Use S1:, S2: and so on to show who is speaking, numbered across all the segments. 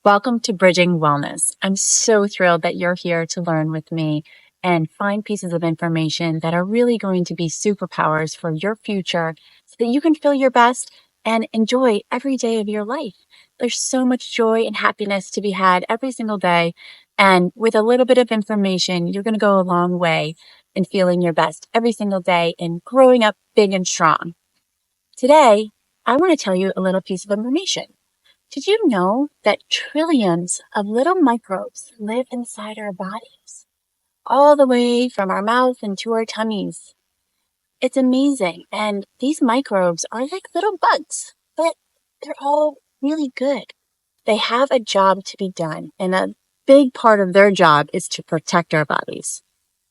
S1: Welcome to Bridging Wellness. I'm so thrilled that you're here to learn with me and find pieces of information that are really going to be superpowers for your future so that you can feel your best and enjoy every day of your life. There's so much joy and happiness to be had every single day. And with a little bit of information, you're going to go a long way in feeling your best every single day and growing up big and strong. Today, I want to tell you a little piece of information. Did you know that trillions of little microbes live inside our bodies, all the way from our mouth into our tummies? It's amazing. And these microbes are like little bugs, but they're all really good. They have a job to be done, and a big part of their job is to protect our bodies.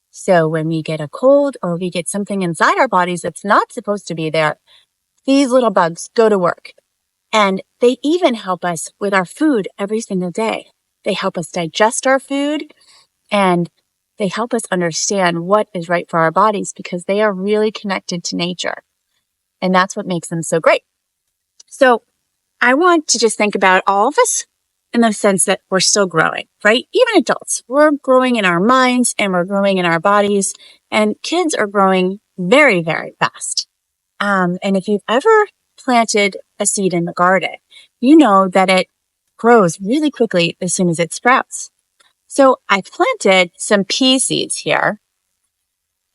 S1: So when we get a cold or we get something inside our bodies that's not supposed to be there, these little bugs go to work. And they even help us with our food every single day. They help us digest our food, and they help us understand what is right for our bodies because they are really connected to nature. And that's what makes them so great. So I want to just think about all of us in the sense that we're still growing, right? Even adults, we're growing in our minds and we're growing in our bodies, and kids are growing very, very fast. And if you've ever planted a seed in the garden, you know that it grows really quickly as soon as it sprouts. So I planted some pea seeds here,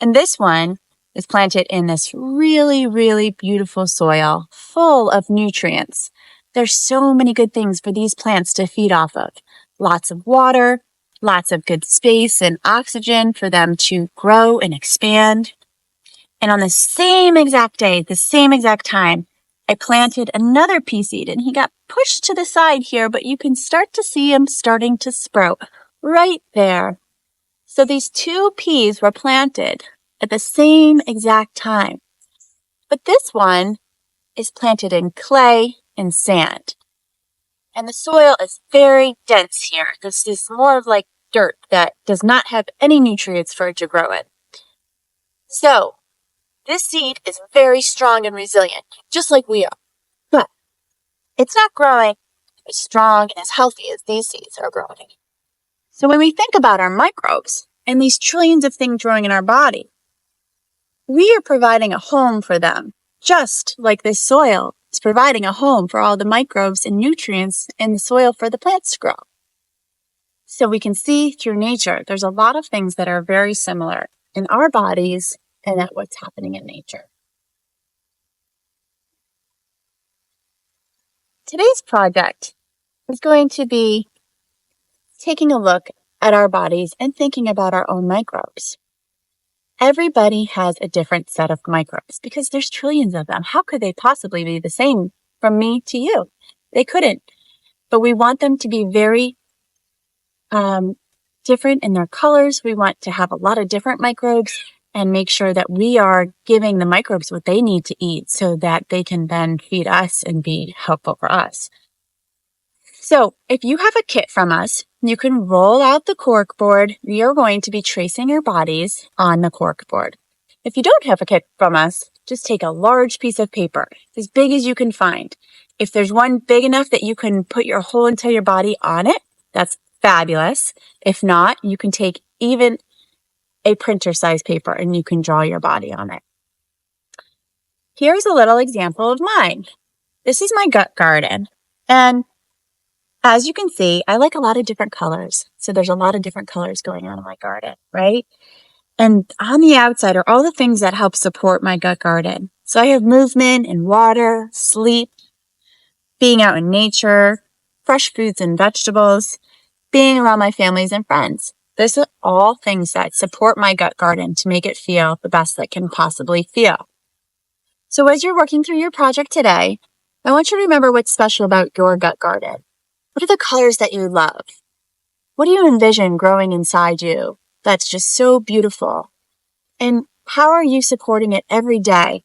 S1: and this one is planted in this really, really beautiful soil full of nutrients. There's so many good things for these plants to feed off of. Lots of water, lots of good space and oxygen for them to grow and expand. And on the same exact day, the same exact time, I planted another pea seed, and he got pushed to the side here, but you can start to see him starting to sprout right there. So these two peas were planted at the same exact time. But this one is planted in clay and sand. And the soil is very dense here. This is more like dirt that does not have any nutrients for it to grow in. So this seed is very strong and resilient, just like we are. But it's not growing as strong and as healthy as these seeds are growing. So when we think about our microbes and these trillions of things growing in our body, we are providing a home for them, just like this soil is providing a home for all the microbes and nutrients in the soil for the plants to grow. So we can see through nature, there's a lot of things that are very similar in our bodies and at what's happening in nature. Today's project is going to be taking a look at our bodies and thinking about our own microbes. Everybody has a different set of microbes because there's trillions of them. How could they possibly be the same from me to you? They couldn't. But we want them to be very different in their colors. We want to have a lot of different microbes and make sure that we are giving the microbes what they need to eat so that they can then feed us and be helpful for us. So if you have a kit from us, you can roll out the cork board. We are going to be tracing your bodies on the cork board. If you don't have a kit from us, just take a large piece of paper, as big as you can find. If there's one big enough that you can put your whole entire body on it, that's fabulous. If not, you can take even a printer size paper and you can draw your body on it. Here's a little example of mine. This is my gut garden. And as you can see, I like a lot of different colors. So there's a lot of different colors going on in my garden, right? And on the outside are all the things that help support my gut garden. So I have movement and water, sleep, being out in nature, fresh fruits and vegetables, being around my families and friends. These are all things that support my gut garden to make it feel the best that it can possibly feel. So as you're working through your project today, I want you to remember what's special about your gut garden. What are the colors that you love? What do you envision growing inside you that's just so beautiful? And how are you supporting it every day?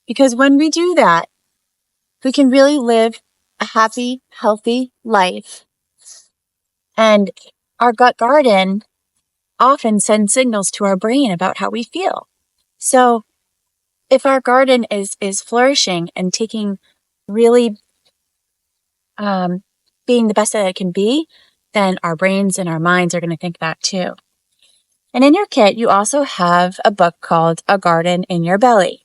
S1: Because when we do that, we can really live a happy, healthy life. And our gut garden often sends signals to our brain about how we feel. So if our garden is flourishing and taking really being the best that it can be, then our brains and our minds are going to think that too. And in your kit, you also have a book called A Garden in Your Belly.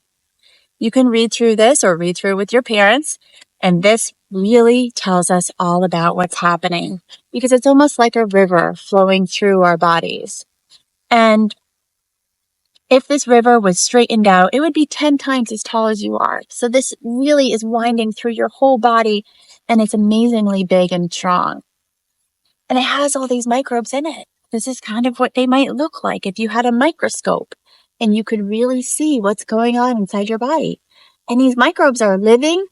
S1: You can read through this or read through with your parents, and this really tells us all about what's happening because it's almost like a river flowing through our bodies. And if this river was straightened out, it would be 10 times as tall as you are. So this really is winding through your whole body, and it's amazingly big and strong. And it has all these microbes in it. This is kind of what they might look like if you had a microscope and you could really see what's going on inside your body. And these microbes are living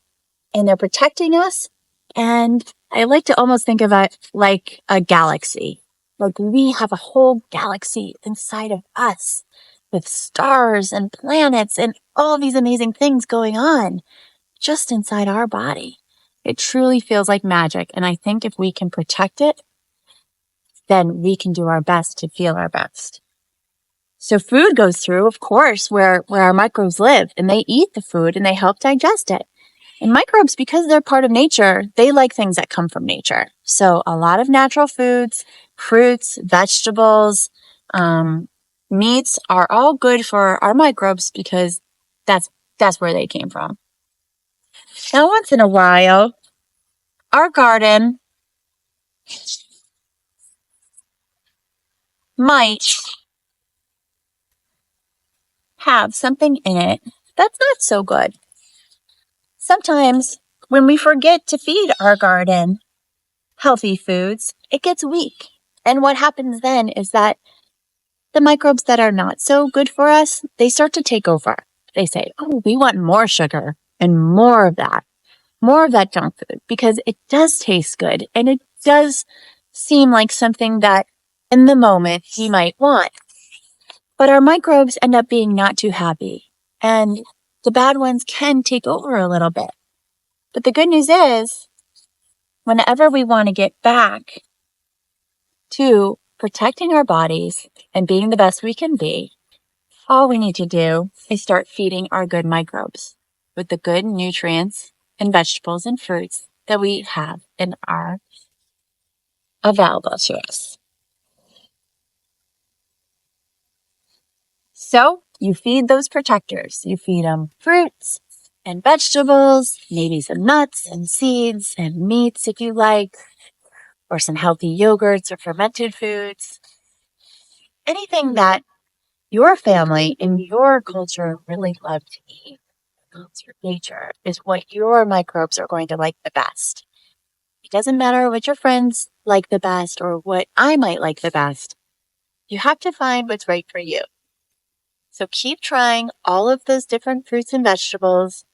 S1: and they're protecting us. And I like to almost think of it like a galaxy. Like we have a whole galaxy inside of us with stars and planets and all these amazing things going on just inside our body. It truly feels like magic. And I think if we can protect it, then we can do our best to feel our best. So food goes through, of course, where our microbes live, and they eat the food and they help digest it. And microbes, because they're part of nature, they like things that come from nature. So a lot of natural foods, fruits, vegetables, meats are all good for our microbes because that's where they came from. Now, once in a while, our garden might have something in it that's not so good. Sometimes when we forget to feed our garden healthy foods, it gets weak. And what happens then is that the microbes that are not so good for us, they start to take over. They say, oh, we want more sugar and more of that junk food because it does taste good and it does seem like something that in the moment we might want. But our microbes end up being not too happy and the bad ones can take over a little bit. But the good news is, whenever we want to get back to protecting our bodies and being the best we can be, all we need to do is start feeding our good microbes with the good nutrients and vegetables and fruits that we have and are available to us. So you feed those protectors. You feed them fruits and vegetables, maybe some nuts and seeds and meats if you like, or some healthy yogurts or fermented foods. Anything that your family and your culture really love to eat. Culture, nature is what your microbes are going to like the best. It doesn't matter what your friends like the best or what I might like the best. You have to find what's right for you. So keep trying all of those different fruits and vegetables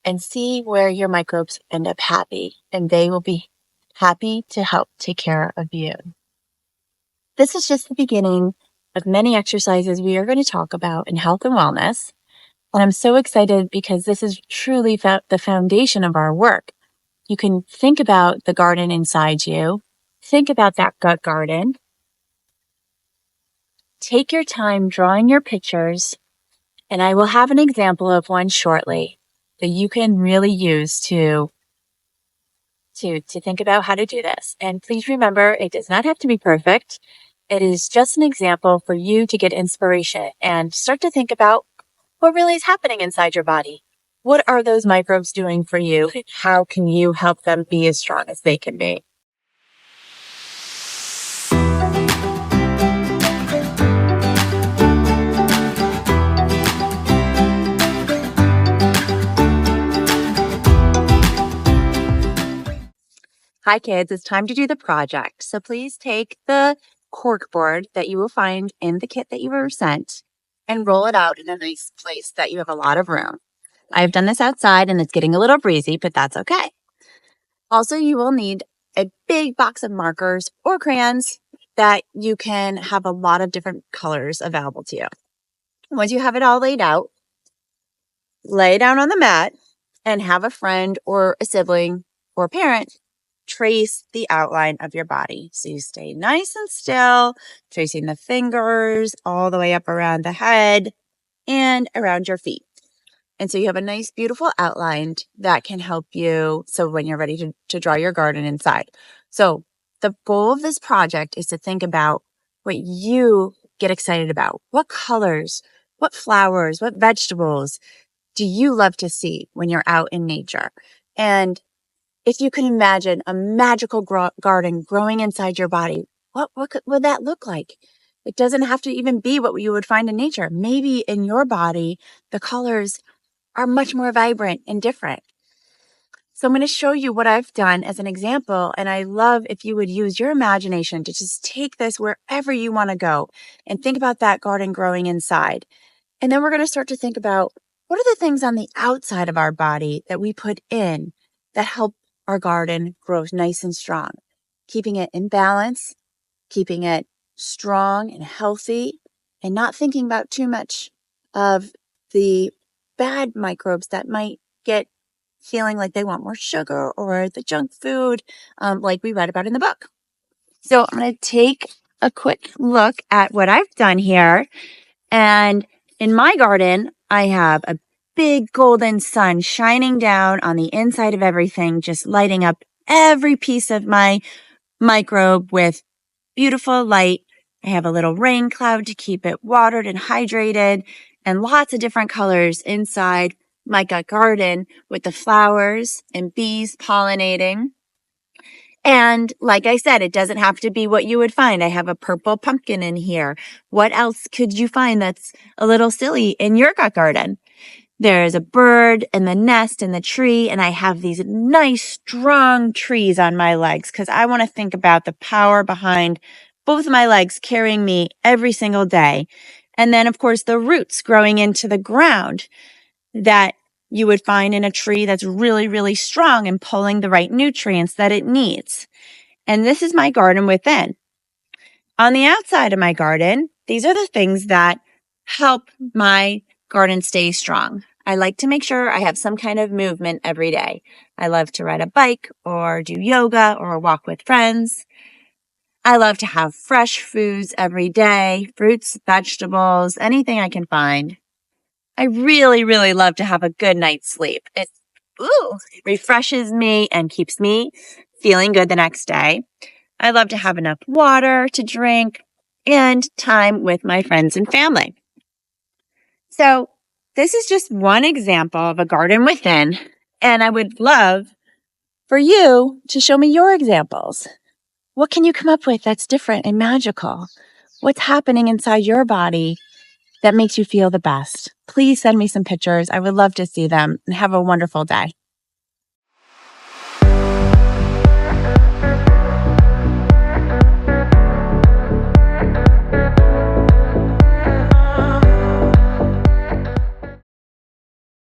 S1: and see where your microbes end up happy, and they will be happy to help take care of you. This is just the beginning of many exercises we are going to talk about in health and wellness. And I'm so excited because this is truly the foundation of our work. You can think about the garden inside you. Think about that gut garden. Take your time drawing your pictures, and I will have an example of one shortly that you can really use to think about how to do this. And please remember, it does not have to be perfect. It is just an example for you to get inspiration and start to think about what really is happening inside your body. What are those microbes doing for you? How can you help them be as strong as they can be? Hi kids, it's time to do the project. So please take the cork board that you will find in the kit that you were sent and roll it out in a nice place that you have a lot of room. I've done this outside and it's getting a little breezy, but that's okay. Also, you will need a big box of markers or crayons that you can have a lot of different colors available to you. Once you have it all laid out, lay down on the mat and have a friend or a sibling or parent trace the outline of your body. So you stay nice and still, tracing the fingers all the way up around the head and around your feet. And so you have a nice, beautiful outline that can help you. So when you're ready to draw your garden inside. So the goal of this project is to think about what you get excited about. What colors, what flowers, what vegetables do you love to see when you're out in nature? And if you can imagine a magical garden growing inside your body, would that look like? It doesn't have to even be what you would find in nature. Maybe in your body, the colors are much more vibrant and different. So I'm going to show you what I've done as an example. And I love if you would use your imagination to just take this wherever you want to go and think about that garden growing inside. And then we're going to start to think about what are the things on the outside of our body that we put in that help our garden grow nice and strong, keeping it in balance, keeping it strong and healthy, and not thinking about too much of the bad microbes that might get feeling like they want more sugar or the junk food, like we read about in the book. So I'm going to take a quick look at what I've done here. And in my garden, I have a big golden sun shining down on the inside of everything, just lighting up every piece of my microbe with beautiful light. I have a little rain cloud to keep it watered and hydrated, and lots of different colors inside my garden with the flowers and bees pollinating. And like I said, it doesn't have to be what you would find. I have a purple pumpkin in here. What else could you find that's a little silly in your garden? There's a bird and the nest and the tree, and I have these nice, strong trees on my legs because I want to think about the power behind both of my legs carrying me every single day. And then, of course, the roots growing into the ground that you would find in a tree that's really, really strong and pulling the right nutrients that it needs. And this is my garden within. On the outside of my garden, these are the things that help my garden stay strong. I like to make sure I have some kind of movement every day. I love to ride a bike or do yoga or walk with friends. I love to have fresh foods every day, fruits, vegetables, anything I can find. I really, really love to have a good night's sleep. It refreshes me and keeps me feeling good the next day. I love to have enough water to drink and time with my friends and family. So this is just one example of a garden within, and I would love for you to show me your examples. What can you come up with that's different and magical? What's happening inside your body that makes you feel the best? Please send me some pictures. I would love to see them, and have a wonderful day.